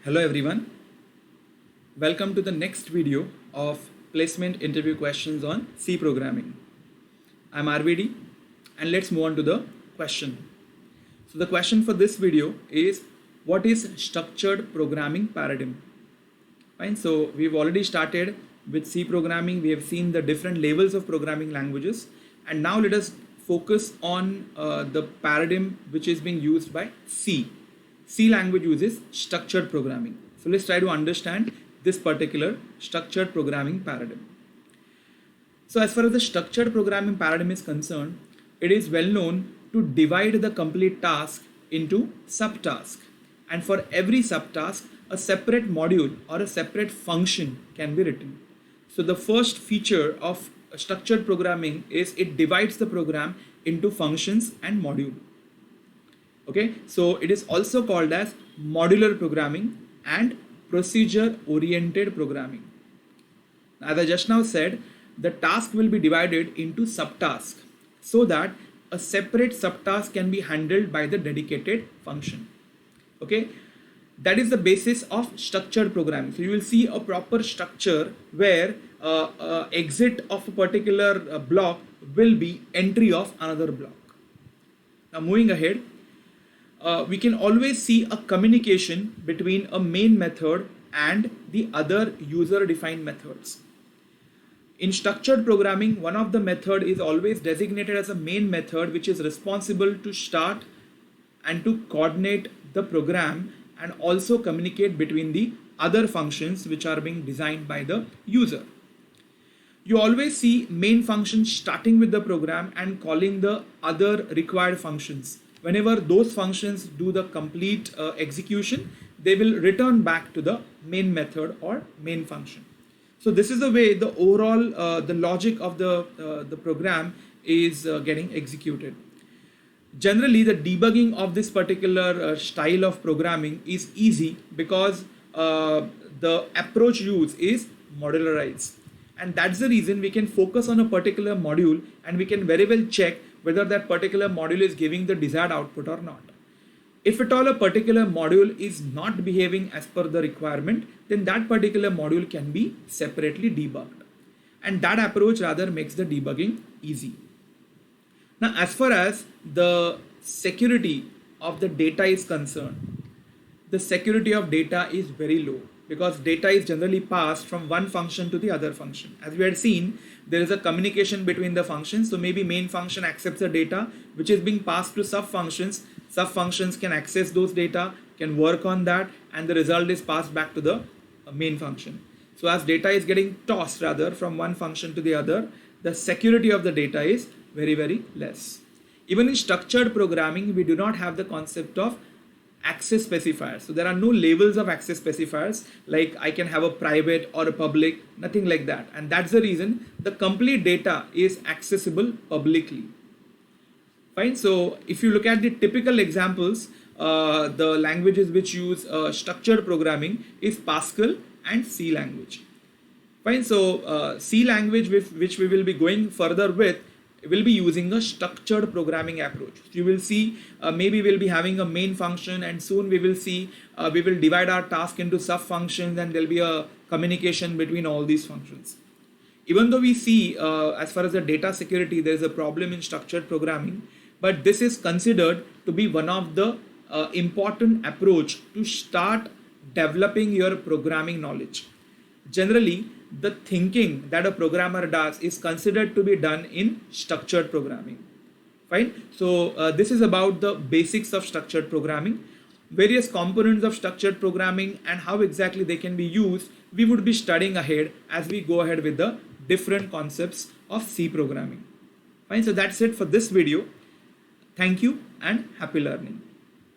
Hello everyone, welcome to the next video of placement interview questions on C programming. I'm RVD and let's move on to the question. So the question for this video is, what is structured programming paradigm? Fine, so we've already started with C programming. We have seen the different levels of programming languages, and now let us focus on the paradigm which is being used by C. C language uses structured programming. So let's try to understand this particular structured programming paradigm. So as far as the structured programming paradigm is concerned, it is well known to divide the complete task into subtasks, and for every subtask a separate module or a separate function can be written. So the first feature of structured programming is it divides the program into functions and module. Okay, so it is also called as modular programming and procedure oriented programming. As I just now said, the task will be divided into subtasks so that a separate subtask can be handled by the dedicated function. Okay, that is the basis of structured programming. So you will see a proper structure where exit of a particular block will be entry of another block. Now moving ahead, we can always see a communication between a main method and the other user defined methods. In structured programming, one of the method is always designated as a main method, which is responsible to start and to coordinate the program and also communicate between the other functions which are being designed by the user. You always see main function starting with the program and calling the other required functions. Whenever those functions do the complete execution, they will return back to the main method or main function. So this is the way the overall the logic of the program is getting executed. Generally, the debugging of this particular style of programming is easy because the approach used is modularized, and that's the reason we can focus on a particular module and we can very well check whether that particular module is giving the desired output or not. If at all a particular module is not behaving as per the requirement, then that particular module can be separately debugged, and that approach rather makes the debugging easy. Now, as far as the security of the data is concerned, the security of data is very low because data is generally passed from one function to the other function. As we had seen, there is a communication between the functions. So maybe main function accepts the data which is being passed to sub functions. Sub functions can access those data, can work on that, and the result is passed back to the main function. So as data is getting tossed rather from one function to the other, the security of the data is very less. Even in structured programming, we do not have the concept of access specifiers. So there are no labels of access specifiers like I can have a private or a public, nothing like that. And that's the reason the complete data is accessible publicly. Fine. So if you look at the typical examples, the languages which use structured programming is Pascal and C language. Fine. So C language which we will be going further with will be using a structured programming approach. So you will see maybe we'll be having a main function, and soon we will see we will divide our task into sub functions, and there'll be a communication between all these functions. Even though we see as far as the data security there is a problem in structured programming, but this is considered to be one of the important approach to start developing your programming knowledge. Generally, the thinking that a programmer does is considered to be done in structured programming. Fine. So this is about the basics of structured programming. Various components of structured programming and how exactly they can be used, we would be studying ahead as we go ahead with the different concepts of C programming. Fine. So that's it for this video. Thank you and happy learning.